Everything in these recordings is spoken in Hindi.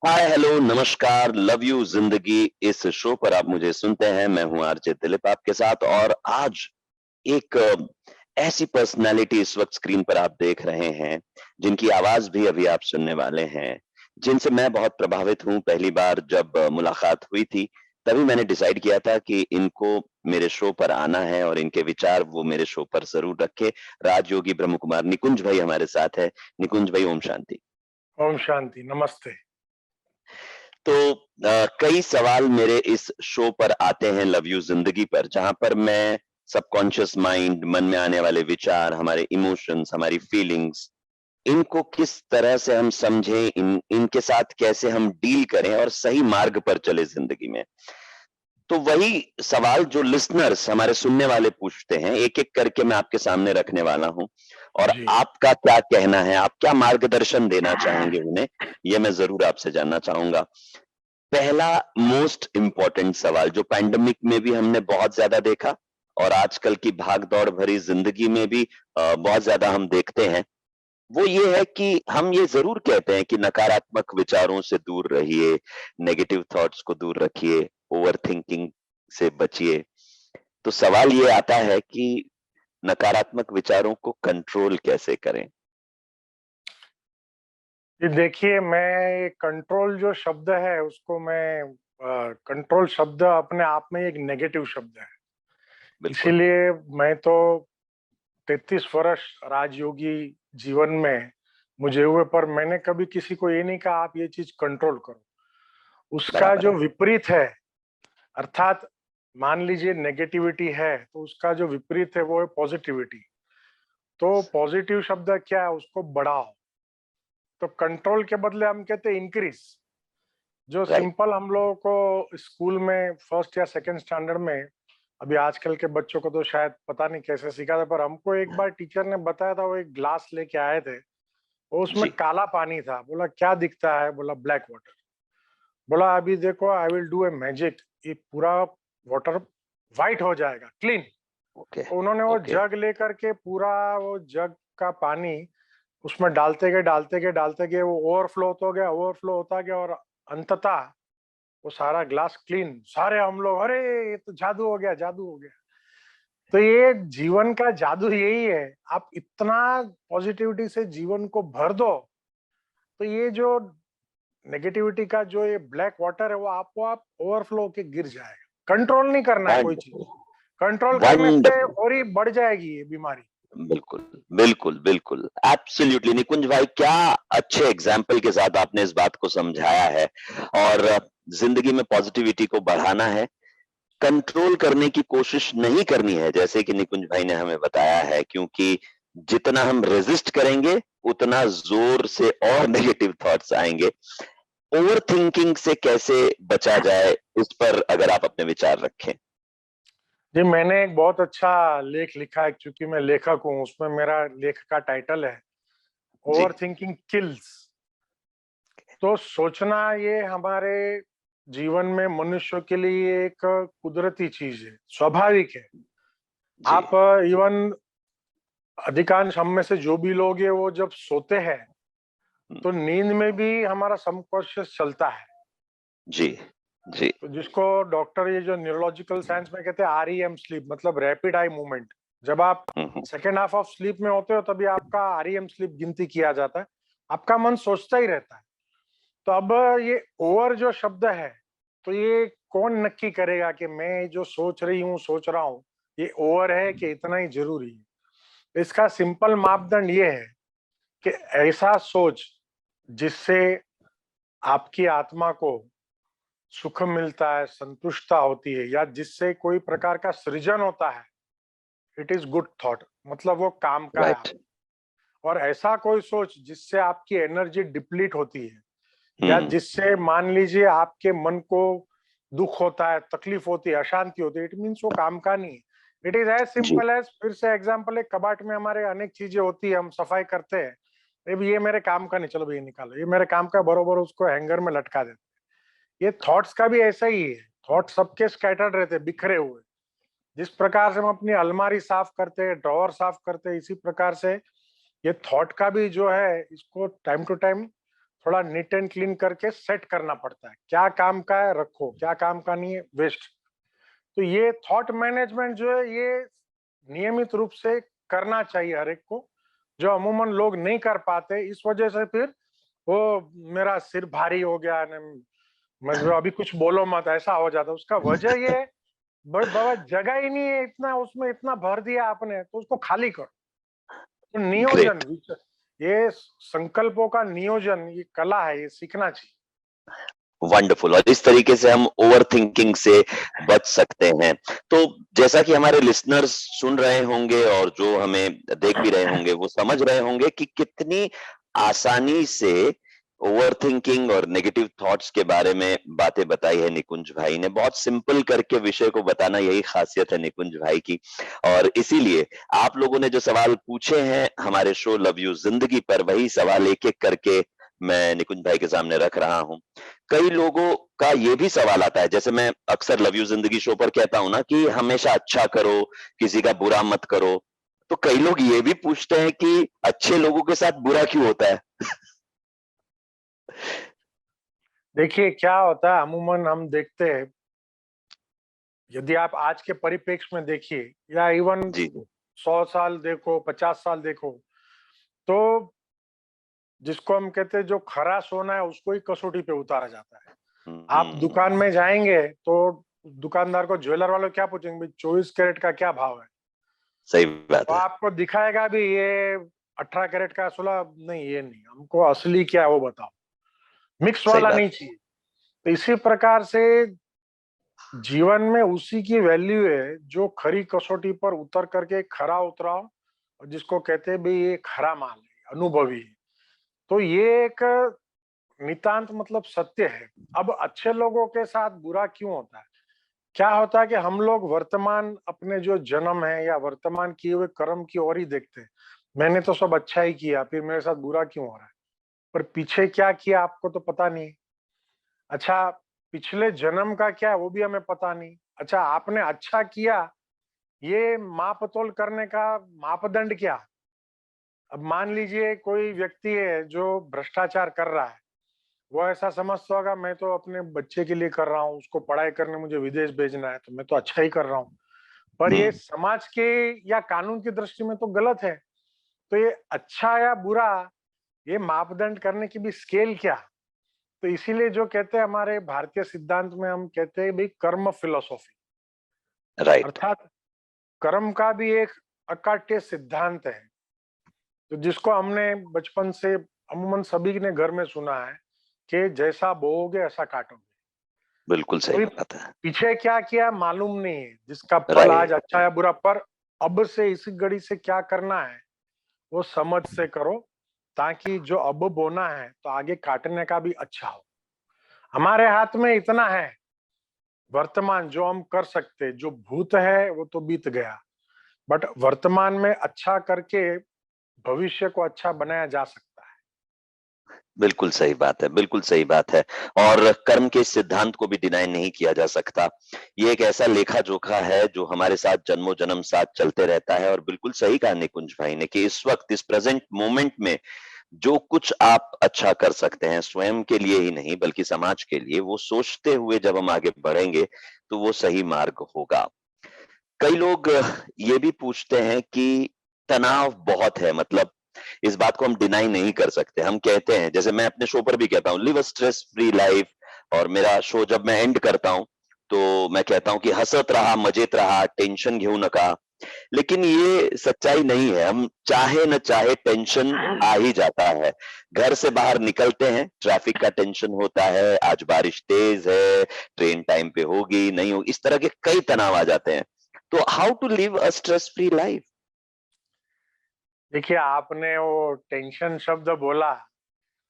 हाय हेलो नमस्कार लव यू जिंदगी। इस शो पर आप मुझे सुनते हैं। मैं हूं आरजे दिलीप आपके साथ। और आज एक ऐसी पर्सनालिटी इस वक्त स्क्रीन पर आप देख रहे हैं जिनकी आवाज भी अभी आप सुनने वाले हैं, जिनसे मैं बहुत प्रभावित हूं। पहली बार जब मुलाकात हुई थी तभी मैंने डिसाइड किया था कि इनको मेरे शो पर आना है और इनके विचार वो मेरे शो पर जरूर रखे। राजयोगी ब्रह्म कुमार निकुंज भाई हमारे साथ है। निकुंज भाई ओम शांति। ओम शांति, नमस्ते। तो कई सवाल मेरे इस शो पर आते हैं लव यू जिंदगी पर, जहां पर मैं सबकॉन्शियस माइंड, मन में आने वाले विचार, हमारे इमोशंस, हमारी फीलिंग्स, इनको किस तरह से हम समझें, इनके साथ कैसे हम डील करें और सही मार्ग पर चले जिंदगी में। तो वही सवाल जो लिसनर्स, हमारे सुनने वाले पूछते हैं, एक एक करके मैं आपके सामने रखने वाला हूं। और जी। आपका क्या कहना है, आप क्या मार्गदर्शन देना चाहेंगे उन्हें, ये मैं जरूर आपसे जानना चाहूंगा। पहला मोस्ट इंपॉर्टेंट सवाल जो पैंडेमिक में भी हमने बहुत ज्यादा देखा और आजकल की भाग-दौड़ भरी जिंदगी में भी बहुत ज्यादा हम देखते हैं, वो ये है कि हम ये जरूर कहते हैं कि नकारात्मक विचारों से दूर रहिए, नेगेटिव थॉट्स को दूर रखिए, ओवरथिंकिंग से बचिए। तो सवाल ये आता है कि नकारात्मक विचारों को कंट्रोल कैसे करें? ये देखिए, मैं कंट्रोल जो शब्द है उसको मैं कंट्रोल शब्द अपने आप में एक नेगेटिव शब्द है। बिल्कुल। इसीलिए मैं तो 33 वर्ष राजयोगी जीवन में मुझे हुए, पर मैंने कभी किसी को ये नहीं कहा आप ये चीज कंट्रोल करो। उसका बराबर जो है। विपरीत है, अर्थात मान लीजिए नेगेटिविटी है तो उसका जो विपरीत है वो है पॉजिटिविटी। तो पॉजिटिव शब्द क्या है, उसको बढ़ाओ। तो कंट्रोल के बदले हम कहते हैं इंक्रीज। जो राइट। सिंपल हम लोगों को स्कूल में फर्स्ट या सेकंड स्टैंडर्ड में, अभी आजकल के बच्चों को तो शायद पता नहीं कैसे सीखा था, पर हमको एक बार टीचर ने बताया था। वो एक ग्लास लेके आए थे, वो उसमें जी। काला पानी था। बोला क्या दिखता है? बोला ब्लैक वाटर। बोला अभी देखो, I will do a magic, ये पूरा वाटर व्हाइट हो जाएगा, क्लीन। ओके। तो उन्होंने वो ओके। जग लेकर के पूरा वो जग का पानी उसमें डालते गए, वो ओवरफ्लो होता गया, और अंततः वो सारा ग्लास क्लीन। सारे हम लोग, अरे ये तो जादू हो गया, जादू हो गया। तो ये जीवन का जादू यही है। आप इतना पॉजिटिविटी से जीवन को भर दो, तो ये जो नेगेटिविटी का जो ये ब्लैक वाटर है वो आपको आप ओवरफ्लो होके गिर जाएगा। कंट्रोल नहीं करना है कोई चीज। वंडरफुल। कंट्रोल करने से वंडरफुल। और ही बढ़ जाएगी ये बीमारी। बिल्कुल, बिल्कुल, बिल्कुल, एब्सोल्युटली निकुंज भाई, क्या अच्छे एग्जाम्पल के साथ आपने इस बात को समझाया है। और जिंदगी में पॉजिटिविटी को बढ़ाना है, कंट्रोल करने की कोशिश नहीं करनी है, जैसे कि निकुंज भाई ने हमें बताया है, क्योंकि जितना हम रेजिस्ट करेंगे उतना जोर से और नेगेटिव थॉट्स आएंगे। ओवर थिंकिंग से कैसे बचा जाए, इस पर अगर आप अपने विचार रखें। जी, मैंने एक बहुत अच्छा लेख लिखा है, क्योंकि मैं लेखक हूँ। उसमें मेरा लेख का टाइटल है जी। Over thinking kills. तो सोचना ये हमारे जीवन में मनुष्य के लिए एक कुदरती चीज है, स्वाभाविक है। जी। आप इवन अधिकांश हम में से जो भी लोग हैं वो जब सोते हैं हम्म। तो नींद में भी हमारा सबकॉन्शियस चलता है। जी। जी। तो जिसको डॉक्टर, ये जो न्यूरोलॉजिकल साइंस में कहते हैं आरईएम स्लीप, मतलब रैपिड आई मूवमेंट। जब आप हम्म। सेकेंड हाफ ऑफ स्लीप में होते हो तभी आपका आरईएम स्लीप गिनती किया जाता है। आपका मन सोचता ही रहता है। तो अब ये ओवर जो शब्द है, तो ये कौन नक्की करेगा कि मैं जो सोच रही हूँ, सोच रहा हूँ, ये ओवर है कि इतना ही जरूरी है? इसका सिंपल मापदंड ये है कि ऐसा सोच जिससे आपकी आत्मा को सुख मिलता है, संतुष्टता होती है, या जिससे कोई प्रकार का सृजन होता है, इट इज गुड थॉट, मतलब वो काम का है। राइट। और ऐसा कोई सोच जिससे आपकी एनर्जी डिप्लीट होती है, या हम्म। जिससे मान लीजिए आपके मन को दुख होता है, तकलीफ होती है, अशांति होती है, इट मीन्स वो काम का नहीं है। इट इज एज जी। सिंपल एज, फिर से एग्जांपल, एक कबाट में हमारे अनेक चीजें होती है, हम सफाई करते हैं, ये मेरे काम का नहीं, चलो भाई ये निकालो, ये मेरे काम का, बरोबर उसको हैंगर में लटका देते हैं। ये थॉट्स का भी ऐसा ही है। थॉट सबके स्कैटर्ड रहते हैं, बिखरे हुए। जिस प्रकार से हम अपनी अलमारी साफ करते हैं, ड्रॉवर साफ करते हैं, इसी प्रकार से ये थॉट का भी जो है, इसको टाइम टू टाइम थोड़ा नीट एंड क्लीन करके सेट करना पड़ता है, क्या काम का है रखो, क्या काम का नहीं है वेस्ट। तो ये थॉट मैनेजमेंट जो है ये नियमित रूप से करना चाहिए हर एक को, जो अमूमन लोग नहीं कर पाते। इस वजह से फिर वो मेरा सिर भारी हो गया मतलब अभी कुछ बोलो मत ऐसा हो जाता। उसका वजह ये है, बाबा जगह ही नहीं है इतना, उसमें इतना भर दिया आपने तो उसको खाली करो। तो नियोजन, ग्रेट, ये संकल्पों का नियोजन, ये कला है, ये सीखना चाहिए। वंडरफुल। और इस तरीके से हम ओवर थिंकिंग से बच सकते हैं। तो जैसा कि हमारे लिसनर्स सुन रहे होंगे और जो हमें देख भी रहे होंगे वो समझ रहे होंगे कि कितनी आसानी से ओवर थिंकिंग और नेगेटिव थॉट्स के बारे में बातें बताई है निकुंज भाई ने। बहुत सिंपल करके विषय को बताना यही खासियत है निकुंज भाई की। और इसीलिए आप लोगों ने जो सवाल पूछे हैं हमारे शो लव यू जिंदगी पर, वही सवाल एक एक करके मैं निकुंज भाई के सामने रख रहा हूं। कई लोगों का ये भी सवाल आता है, जैसे मैं अक्सर लव यू जिंदगी शो पर कहता हूं ना कि हमेशा अच्छा करो, किसी का बुरा मत करो। तो कई लोग ये भी पूछते हैं कि अच्छे लोगों के साथ बुरा क्यों होता है? देखिए क्या होता है, अमूमन हम देखते हैं, यदि आप आज के परिप्रेक्ष्य में देखिए या इवन जी जी। 100 साल देखो, 50 साल देखो, तो जिसको हम कहते हैं जो खरा सोना है उसको ही कसौटी पे उतारा जाता है। आप दुकान हम्म। में जाएंगे तो दुकानदार को, ज्वेलर वालों क्या पूछेंगे, भाई 24 कैरेट का क्या भाव है? सही बात तो है। आपको दिखाएगा भी ये 18 कैरेट का, 16 नहीं, ये नहीं, हमको असली क्या है वो बताओ, मिक्स सही वाला बात। नहीं चाहिए। तो इसी प्रकार से जीवन में उसी की वैल्यू है जो खरी कसौटी पर उतर करके खरा उतराओ, और जिसको कहते हैं भाई ये खरा माल है, अनुभवी है। तो ये एक नितांत मतलब सत्य है। अब अच्छे लोगों के साथ बुरा क्यों होता है? क्या होता है कि हम लोग वर्तमान अपने जो जन्म है या वर्तमान किए हुए कर्म की ओर ही देखते हैं। मैंने तो सब अच्छा ही किया, फिर मेरे साथ बुरा क्यों हो रहा है? पर पीछे क्या किया आपको तो पता नहीं। अच्छा, पिछले जन्म का क्या है वो भी हमें पता नहीं। अच्छा, आपने अच्छा किया, ये मापतोल करने का मापदंड क्या? अब मान लीजिए कोई व्यक्ति है जो भ्रष्टाचार कर रहा है, वो ऐसा समझता होगा मैं तो अपने बच्चे के लिए कर रहा हूँ, उसको पढ़ाई करने मुझे विदेश भेजना है तो मैं तो अच्छा ही कर रहा हूँ। पर ये हम्म। समाज के या कानून की दृष्टि में तो गलत है। तो ये अच्छा या बुरा, ये मापदंड करने की भी स्केल क्या? तो इसीलिए जो कहते हैं हमारे भारतीय सिद्धांत में, हम कहते हैं भाई कर्म फिलोसॉफी, राइट। अर्थात कर्म का भी एक अकाट्य सिद्धांत है। तो जिसको हमने बचपन से अमूमन सभी ने घर में सुना है कि जैसा बोओगे ऐसा काटोगे। बिल्कुल सही कोई बात है। पीछे क्या किया मालूम नहीं है, जिसका फल आज राइट। अच्छा या बुरा, पर अब से इसी घड़ी से क्या करना है वो समझ से करो, ताकि जो अब बोना है तो आगे काटने का भी अच्छा हो। हमारे हाथ में इतना है वर्तमान जो हम कर सकते, जो भूत है वो तो बीत गया, बट वर्तमान में अच्छा करके भविष्य को अच्छा बनाया जा सकता है। बिल्कुल सही बात है, बिल्कुल सही बात है। और कर्म के इस सिद्धांत को भी डिनाई नहीं किया जा सकता। ये एक ऐसा लेखा जोखा है जो हमारे साथ जन्मों जन्म साथ चलते रहता है। और बिल्कुल सही कहा निकुंज भाई ने कि इस वक्त, इस प्रेजेंट मोमेंट में जो कुछ आप अच्छा कर सकते हैं स्वयं के लिए ही नहीं बल्कि समाज के लिए, वो सोचते हुए जब हम आगे बढ़ेंगे तो वो सही मार्ग होगा। कई लोग ये भी पूछते हैं कि तनाव बहुत है, मतलब इस बात को हम डिनाई नहीं कर सकते। हम कहते हैं, जैसे मैं अपने शो पर भी कहता हूं, live a stress free life. और मेरा शो जब मैं एंड करता हूं तो मैं कहता हूं कि हसत रहा, मजेत रहा, टेंशन घेऊ नका। लेकिन ये सच्चाई नहीं है। हम चाहे न चाहे टेंशन आ ही जाता है। घर से बाहर निकलते हैं, ट्रैफिक का टेंशन होता है, आज बारिश तेज है, ट्रेन टाइम पे होगी नहीं होगी, इस तरह के कई तनाव आ जाते हैं। तो how to live a stress free life? देखिए, आपने वो टेंशन शब्द बोला,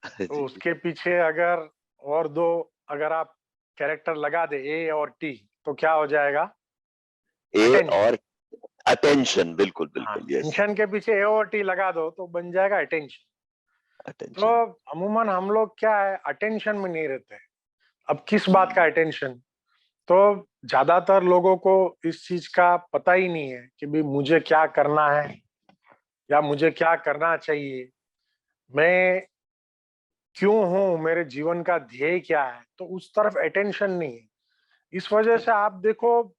तो जी। उसके पीछे अगर और दो, अगर आप कैरेक्टर लगा दे, ए और टी, तो क्या हो जाएगा? ए अटेंशन। और अटेंशन, बिल्कुल हाँ, बिल्कुल, यस। टेंशन के पीछे ए और टी लगा दो तो बन जाएगा अटेंशन। तो अटेंशन। अमूमन हम लोग क्या है, अटेंशन में नहीं रहते। अब किस बात का अटेंशन? तो ज्यादातर लोगों को इस चीज का पता ही नहीं है कि भाई मुझे क्या करना है या मुझे क्या करना चाहिए। मैं क्यों हूं, मेरे जीवन का ध्येय क्या है, तो उस तरफ अटेंशन नहीं है। इस वजह से आप देखो,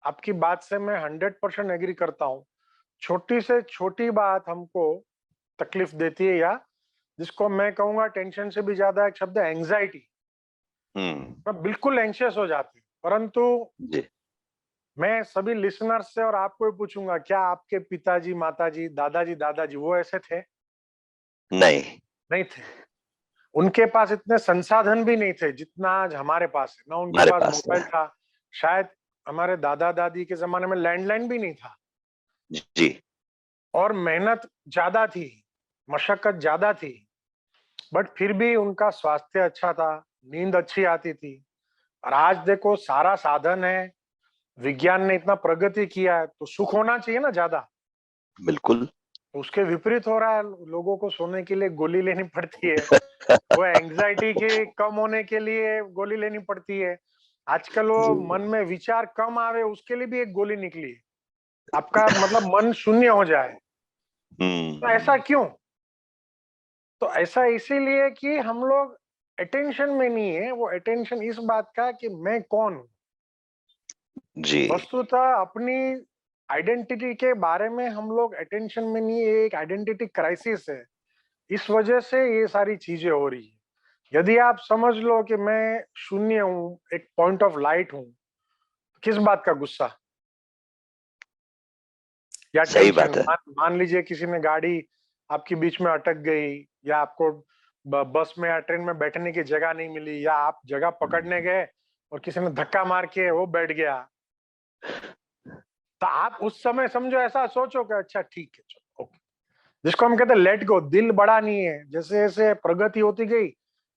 आपकी बात से मैं 100% एग्री करता हूँ। छोटी से छोटी बात हमको तकलीफ देती है, या जिसको मैं कहूंगा टेंशन से भी ज्यादा एक शब्द है एंजाइटी। मैं बिल्कुल एंशियस हो जाती हूँ। परंतु जी। मैं सभी लिसनर्स से और आपको भी पूछूंगा, क्या आपके पिताजी, माताजी, दादाजी, दादाजी वो ऐसे थे? नहीं। नहीं थे। उनके पास इतने संसाधन भी नहीं थे जितना आज हमारे पास है। ना उनके हमारे पास पास मोबाइल है। था। शायद हमारे दादा दादी के जमाने में लैंडलाइन भी नहीं था। जी। और मेहनत ज्यादा थी, मशक्कत ज्यादा थी, बट फिर भी उनका स्वास्थ्य अच्छा था, नींद अच्छी आती थी। और आज देखो, सारा साधन है, विज्ञान ने इतना प्रगति किया है, तो सुख होना चाहिए ना ज्यादा। बिल्कुल। तो उसके विपरीत हो रहा है। लोगों को सोने के लिए गोली लेनी पड़ती है, वो एंग्जाइटी के कम होने के लिए गोली लेनी पड़ती है। आजकल वो जी। मन में विचार कम आवे, उसके लिए भी एक गोली निकली है। आपका मतलब मन शून्य हो जाए। तो ऐसा हम्म। क्यों? तो ऐसा इसीलिए कि हम लोग अटेंशन में नहीं है। वो अटेंशन इस बात का कि मैं कौन हूं। जी। वस्तुतः अपनी आइडेंटिटी के बारे में हम लोग अटेंशन में नहीं है। एक आइडेंटिटी क्राइसिस है। इस वजह से ये सारी चीजें हो रही है। यदि आप समझ लो कि मैं शून्य हूँ, एक पॉइंट ऑफ लाइट हूँ, किस बात का गुस्सा या सही टेंशन? बात है। मान लीजिए किसी ने गाड़ी आपके बीच में अटक गई, या आपको बस में या ट्रेन में बैठने की जगह नहीं मिली, या आप जगह पकड़ने गए और किसी ने धक्का मार के वो बैठ गया। तो आप उस समय समझो, ऐसा सोचो कि अच्छा ठीक है, चलो ओके। जिसको हम कहते हैं लेट गो। दिल बड़ा नहीं है। जैसे जैसे प्रगति होती गई,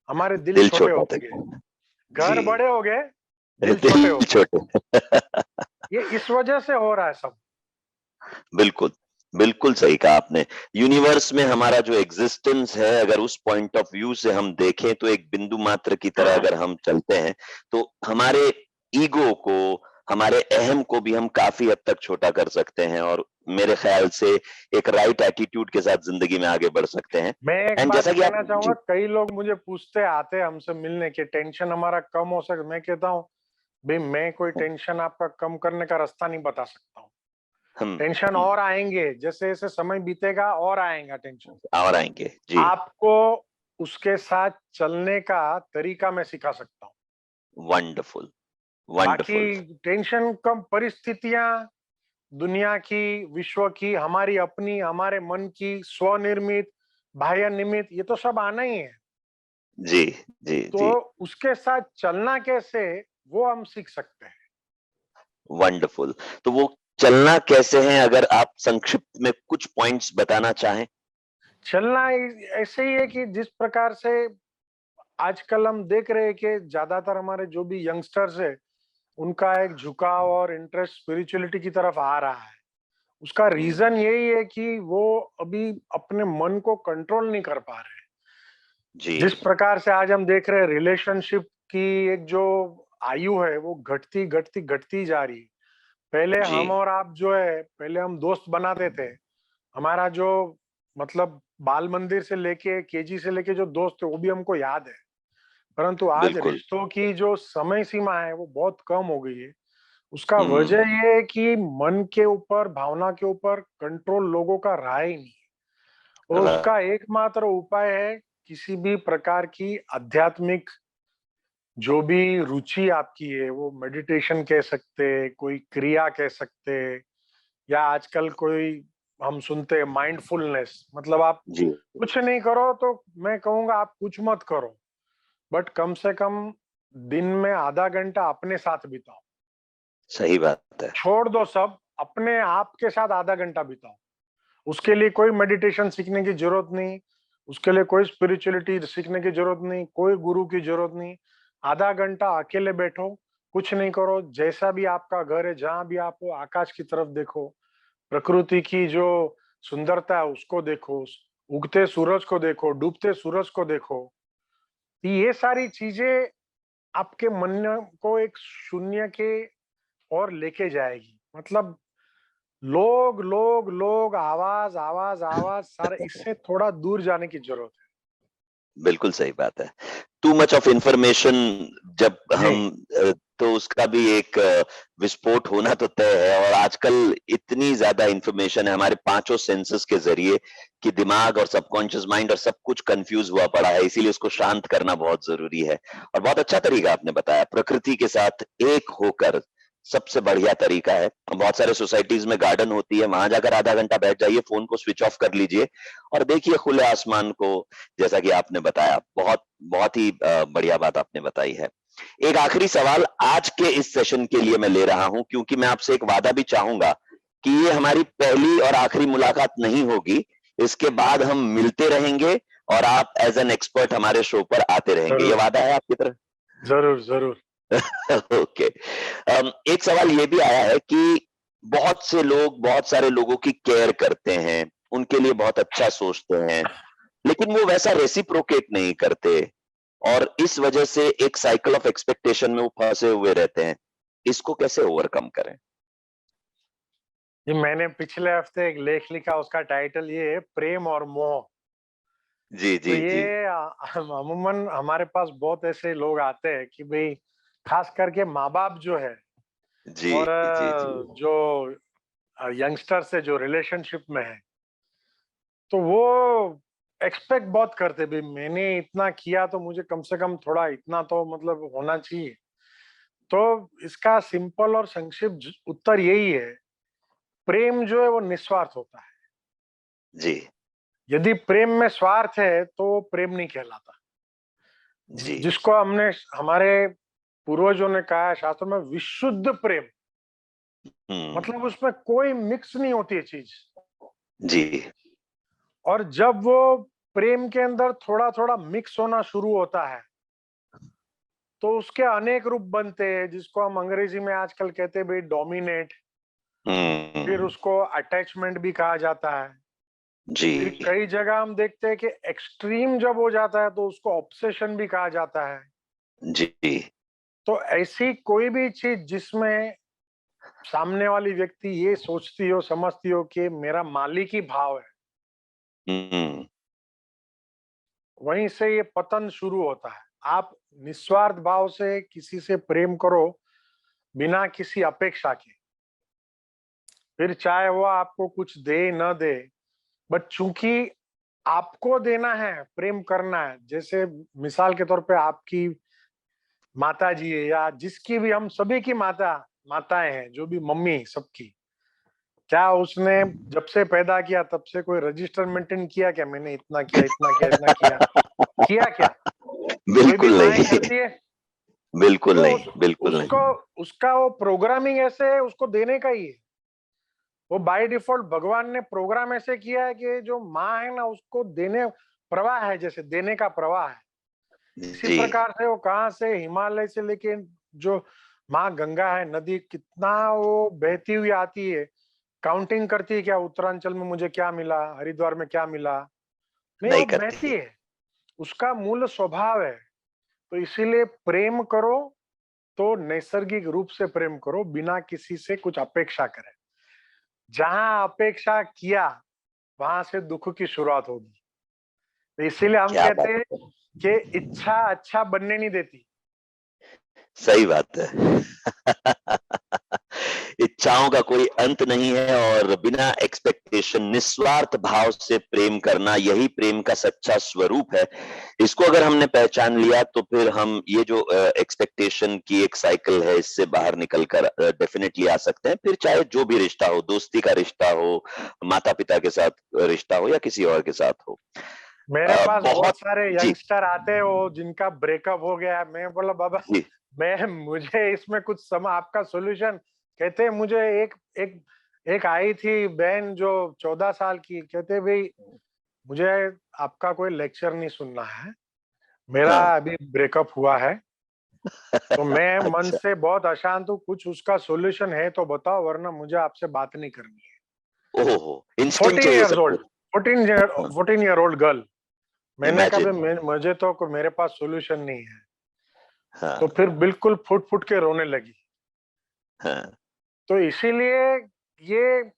हमारे दिल दिल छोटे छोटा होते गए। था। घर जी। बड़े हो गए, दिल छोटे दिल होते गए। छोटे। ये इस वजह से हो रहा है सब। बिल्कुल। बिल्कुल सही कहा आपने। यूनिवर्स में हमारा जो एग्जिस्टेंस है, अगर उस पॉइंट ऑफ व्यू से हम देखें तो एक बिंदु मात्र की तरह अगर हम चलते हैं, तो हमारे ईगो को, हमारे अहम को भी हम काफी हद तक छोटा कर सकते हैं, और मेरे ख्याल से एक राइट एटीट्यूड के साथ जिंदगी में आगे बढ़ सकते हैं। मैं एक एंड बात जैसा कि आप, कहना चाहूंगा, जी। कई लोग मुझे पूछते आते हमसे मिलने के, टेंशन हमारा कम हो सके। मैं कहता हूँ, भाई मैं कोई टेंशन आपका कम करने का रास्ता नहीं बता सकता हूँ। हम टेंशन हम और आएंगे, जैसे जैसे समय बीतेगा और आएगा टेंशन। और आएंगे। जी। आपको उसके साथ चलने का तरीका मैं सिखा सकता हूँ। वंडरफुल। बाकी वंडरफुल। टेंशन कम परिस्थितियां, दुनिया की, विश्व की, हमारी अपनी, हमारे मन की स्वनिर्मित, बाह्य निमित्त, ये तो सब आना ही है। जी। जी। तो जी। उसके साथ चलना कैसे, वो हम सीख सकते हैं। वंडरफुल। तो वो चलना कैसे है, अगर आप संक्षिप्त में कुछ पॉइंट्स बताना चाहें? चलना ऐसे ही है कि जिस प्रकार से आजकल हम देख रहे हैं कि ज्यादातर हमारे जो भी यंगस्टर्स है, उनका एक झुकाव और इंटरेस्ट स्पिरिचुअलिटी की तरफ आ रहा है। उसका रीजन यही है कि वो अभी अपने मन को कंट्रोल नहीं कर पा रहे। जी। जिस प्रकार से आज हम देख रहे हैं, रिलेशनशिप की एक जो आयु है वो घटती घटती घटती जा रही है। पहले जी। हम और आप जो है, पहले हम दोस्त बनाते थे। हमारा जो मतलब बाल मंदिर से लेके केजी से लेके जो दोस्त थे, वो भी हमको याद है। परंतु आज बिल्कुल। रिश्तों की जो समय सीमा है वो बहुत कम हो गई है। उसका हम्म। वजह ये है कि मन के ऊपर, भावना के ऊपर कंट्रोल लोगों का रहा ही नहीं है। और उसका एकमात्र उपाय है, किसी भी प्रकार की आध्यात्मिक जो भी रुचि आपकी है, वो मेडिटेशन कह सकते, कोई क्रिया कह सकते, या आजकल कोई हम सुनते हैं माइंडफुलनेस। मतलब आप जी। कुछ नहीं करो, तो मैं कहूंगा आप कुछ मत करो, बट कम से कम दिन में आधा घंटा अपने साथ बिताओ। सही बात है। छोड़ दो सब, अपने आप के साथ आधा घंटा बिताओ। उसके लिए कोई मेडिटेशन सीखने की जरूरत नहीं, उसके लिए कोई स्पिरिचुअलिटी सीखने की जरूरत नहीं, कोई गुरु की जरूरत नहीं। आधा घंटा अकेले बैठो, कुछ नहीं करो। जैसा भी आपका घर है, जहां भी आप हो, आकाश की तरफ देखो, प्रकृति की जो सुंदरता है उसको देखो, उगते सूरज को देखो, डूबते सूरज को देखो। ये सारी चीजें आपके मन को एक शून्य के और लेके जाएगी। मतलब लोग लोग लोग, आवाज आवाज आवाज, सारे, इससे थोड़ा दूर जाने की जरूरत है। बिल्कुल सही बात है। टू मच ऑफ इन्फॉर्मेशन जब जी, तो उसका भी एक विस्फोट होना तो तय है, और आजकल इतनी ज़्यादा इन्फॉर्मेशन है हमारे पाँचों सेंसेस के ज़रिए कि दिमाग और सबकॉन्शियस माइंड और सब कुछ कन्फ्यूज़ हुआ पड़ा है, इसीलिए उसको शांत करना बहुत ज़रूरी है। और बहुत अच्छा तरीका आपने बताया, प्रकृति के साथ एक होकर सबसे बढ़िया तरीका है। बहुत सारे सोसाइटीज़ में गार्डन होती है, वहाँ जाकर आधा घंटा बैठ जाइए, फ़ोन को स्विच ऑफ कर लीजिए और देखिए खुले आसमान को, जैसा कि आपने बताया। बहुत बहुत ही बढ़िया बात आपने बताई है। एक आखिरी सवाल आज के इस सेशन के लिए मैं ले रहा हूं, क्योंकि मैं आपसे एक वादा भी चाहूंगा कि ये हमारी पहली और आखिरी मुलाकात नहीं होगी। इसके बाद हम मिलते रहेंगे और आप एज एन एक्सपर्ट हमारे शो पर आते रहेंगे। ये ज़रूर, वादा है आपकी तरफ? ज़रूर, ज़रूर। ओके। एक सवाल ये भी आया है कि बहुत से लोग बहुत सारे लोगों की केयर करते हैं, उनके लिए बहुत अच्छा सोचते हैं, लेकिन वो वैसा रेसिप्रोकेट नहीं करते, और इस वजह से एक साइकिल ऑफ एक्सपेक्टेशन में वो फंसे हुए रहते हैं। इसको कैसे ओवरकम करें? ये मैंने पिछले हफ्ते एक लेख लिखा, उसका टाइटल ये है, प्रेम और मोह। जी, तो जी, जी। ये अमूमन हमारे पास बहुत ऐसे लोग आते हैं कि भई खास करके माँ-बाप जो है जी, और जी, जी। जो यंगस्टर्स है जो रिलेशनशिप में है, तो वो एक्सपेक्ट बहुत करते हैं, भई मैंने इतना किया तो मुझे कम से कम थोड़ा इतना तो मतलब होना चाहिए। तो इसका सिंपल और संक्षिप्त उत्तर यही है, प्रेम जो है वो निस्वार्थ होता है। जी, यदि प्रेम में स्वार्थ है तो वो प्रेम नहीं कहलाता। जी। जिसको हमने हमारे पूर्वजों ने कहा है शास्त्रों में, विशुद्ध प्रेम, हुँ, मतलब उसमें कोई मिक्स नहीं होती है चीज। जी। और जब वो प्रेम के अंदर थोड़ा थोड़ा मिक्स होना शुरू होता है तो उसके अनेक रूप बनते हैं, जिसको हम अंग्रेजी में आजकल कहते हैं भाई डोमिनेट। फिर हुँ, उसको अटैचमेंट भी कहा जाता है। फिर जी, कई जगह हम देखते हैं कि एक्सट्रीम जब हो जाता है तो उसको ऑब्सेशन भी कहा जाता है। जी। तो ऐसी कोई भी चीज जिसमें सामने वाली व्यक्ति ये सोचती हो, समझती हो कि मेरा मालिक ही भाव है, हुँ, वहीं से ये पतन शुरू होता है। आप निस्वार्थ भाव से किसी से प्रेम करो, बिना किसी अपेक्षा के, फिर चाहे वो आपको कुछ दे न दे, बट चूंकि आपको देना है, प्रेम करना है, जैसे मिसाल के तौर पे आपकी माता जी है या जिसकी भी, हम सभी की माताएं हैं, जो भी मम्मी सबकी, क्या उसने जब से पैदा किया तब से कोई रजिस्टर मेंटेन किया क्या, मैंने इतना किया, इतना किया, इतना किया? किया क्या? कोई भी बिल्कुल माँ नहीं, करती है? बिल्कुल तो नहीं, बिल्कुल उसको, नहीं। उसका वो प्रोग्रामिंग ऐसे है, उसको देने का ही है। वो बाय डिफॉल्ट भगवान ने प्रोग्राम ऐसे किया है कि जो माँ है ना उसको देने, प्रवाह है, जैसे देने का प्रवाह है। इसी जी, प्रकार से वो कहाँ से हिमालय से लेके जो माँ गंगा है नदी, कितना वो बहती हुई आती है, काउंटिंग करती है क्या उत्तरांचल में मुझे क्या मिला, हरिद्वार में क्या मिला? नहीं, नहीं वो बहती करती। है। उसका मूल स्वभाव है। तो इसीलिए प्रेम करो तो नैसर्गिक रूप से प्रेम करो, बिना किसी से कुछ अपेक्षा करे। जहां अपेक्षा किया वहां से दुख की शुरुआत होगी। तो इसीलिए हम क्या कहते बात हैं है! कि इच्छा अच्छा बनने नहीं देती। सही बात है। इच्छाओं का कोई अंत नहीं है, और बिना एक्सपेक्टेशन निस्वार्थ भाव से प्रेम करना, यही प्रेम का सच्चा स्वरूप है। इसको अगर हमने पहचान लिया तो फिर हम ये जो एक्सपेक्टेशन की एक साइकिल है इससे बाहर निकल कर डेफिनेटली आ सकते हैं। फिर चाहे जो भी रिश्ता हो, दोस्ती का रिश्ता हो, माता पिता के साथ रिश्ता हो, या किसी और के साथ हो। मेरे पास बहुत बहुत। सारे जी, यंगस्टर आते हैं वो जिनका ब्रेकअप हो गया है। मैं बोला बाबा, जी। मैं मुझे इसमें कुछ सम आपका सॉल्यूशन। कहते हैं मुझे एक एक एक आई थी बहन जो 14 साल की, कहते भाई मुझे आपका कोई लेक्चर नहीं सुनना है, मेरा हाँ। अभी ब्रेकअप हुआ है, तो मैं मन अच्छा। से बहुत अशांत हूँ, कुछ उसका सॉल्यूशन है तो बताओ, वरना मुझे आपसे बात नहीं करनी है। ओहो, इंस्टेंट 14 चाहिए इयर्स सबको। Old, 14 year old girl. मैंने कहा इमेजिन। मुझे तो मेरे पास सॉल्यूशन नहीं है। तो हाँ, फिर बिल्कुल फुट फुट के रोने लगी। हाँ। तो इसीलिए ये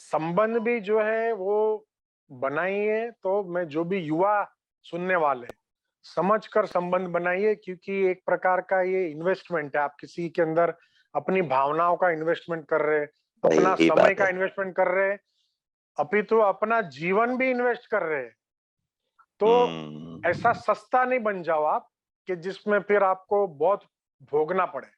संबंध भी जो है वो बनाइए, तो मैं जो भी युवा सुनने वाले, समझकर संबंध बनाइए, क्योंकि एक प्रकार का ये इन्वेस्टमेंट है। आप किसी के अंदर अपनी भावनाओं का इन्वेस्टमेंट कर रहे हैं, अपना सही समय बात का है। इन्वेस्टमेंट कर रहे हैं, अपितु अपना जीवन भी इन्वेस्ट कर रहे हैं। तो ऐसा हम्म। सस्ता नहीं बन जाओ आप कि जिसमें फिर आपको बहुत भोगना पड़े।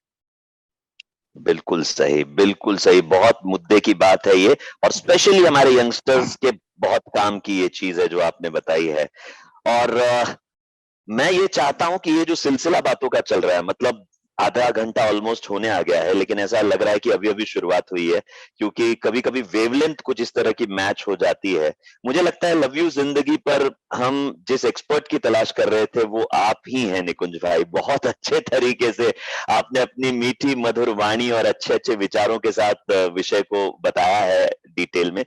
बिल्कुल सही, बहुत मुद्दे की बात है ये, और स्पेशली हमारे यंगस्टर्स के बहुत काम की ये चीज है जो आपने बताई है। और मैं ये चाहता हूं कि ये जो सिलसिला बातों का चल रहा है, मतलब आधा घंटा ऑलमोस्ट होने आ गया है, लेकिन ऐसा लग रहा है कि अभी अभी शुरुआत हुई है, क्योंकि कभी कभी वेवलेंथ कुछ इस तरह की मैच हो जाती है। मुझे लगता है लव यू जिंदगी पर हम जिस एक्सपर्ट की तलाश कर रहे थे वो आप ही हैं निकुंज भाई। बहुत अच्छे तरीके से आपने अपनी मीठी मधुर वाणी और अच्छे अच्छे विचारों के साथ विषय को बताया है डिटेल में।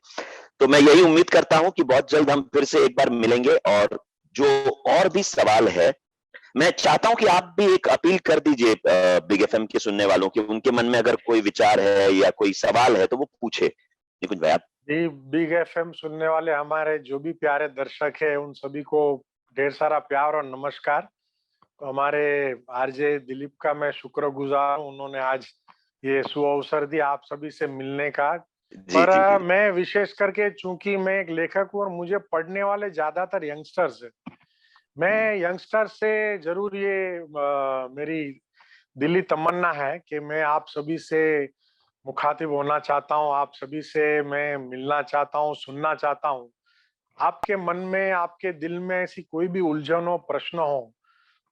तो मैं यही उम्मीद करता हूं कि बहुत जल्द हम फिर से एक बार मिलेंगे, और जो और भी सवाल है, मैं चाहता हूं कि आप भी एक अपील कर दीजिए बिग एफएम के सुनने वालों के, उनके मन में अगर कोई विचार है या कोई सवाल है तो वो पूछे। निकुंज भाई आप। जी, बिग एफएम सुनने वाले हमारे जो भी प्यारे दर्शक हैं, उन सभी को ढेर सारा प्यार और नमस्कार। तो हमारे आरजे दिलीप का मैं शुक्रगुजार हूँ, उन्होंने आज ये सुअवसर दिया आप सभी से मिलने का। जी पर जी जी। मैं विशेष करके, चूंकि मैं एक लेखक हूँ और मुझे पढ़ने वाले ज्यादातर यंगस्टर्स हैं, मैं यंगस्टर से जरूर ये मेरी दिली तमन्ना है कि मैं आप सभी से मुखातिब होना चाहता हूँ, आप सभी से मैं मिलना चाहता हूँ, सुनना चाहता हूँ। आपके मन में, आपके दिल में ऐसी कोई भी उलझन हो, प्रश्न हो,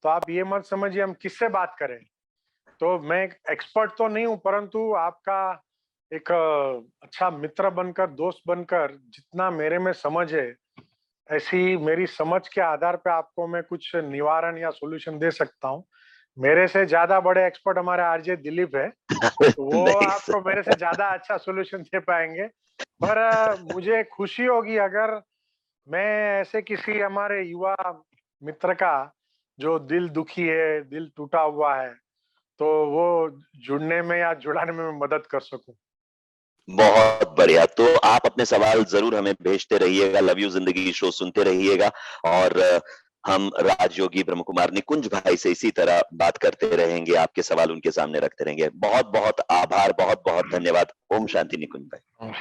तो आप ये मत समझिए हम किससे बात करें। तो मैं एक एक्सपर्ट तो नहीं हूँ, परंतु आपका एक अच्छा मित्र बनकर, दोस्त बनकर, जितना मेरे में समझ है, ऐसी मेरी समझ के आधार पे आपको मैं कुछ निवारण या सॉल्यूशन दे सकता हूँ। मेरे से ज्यादा बड़े एक्सपर्ट हमारे आरजे दिलीप है, तो वो नहीं आपको मेरे से ज्यादा अच्छा सॉल्यूशन दे पाएंगे। पर मुझे खुशी होगी अगर मैं ऐसे किसी हमारे युवा मित्र का, जो दिल दुखी है, दिल टूटा हुआ है, तो वो जुड़ने में या जुड़ाने में मैं मदद कर सकूं। बहुत बढ़िया। तो आप अपने सवाल जरूर हमें भेजते रहिएगा, लव यू जिंदगी शो सुनते रहिएगा, और हम राजयोगी ब्रह्म कुमार निकुंज भाई से इसी तरह बात करते रहेंगे, आपके सवाल उनके सामने रखते रहेंगे। बहुत बहुत आभार, बहुत बहुत धन्यवाद। ओम शांति निकुंज भाई।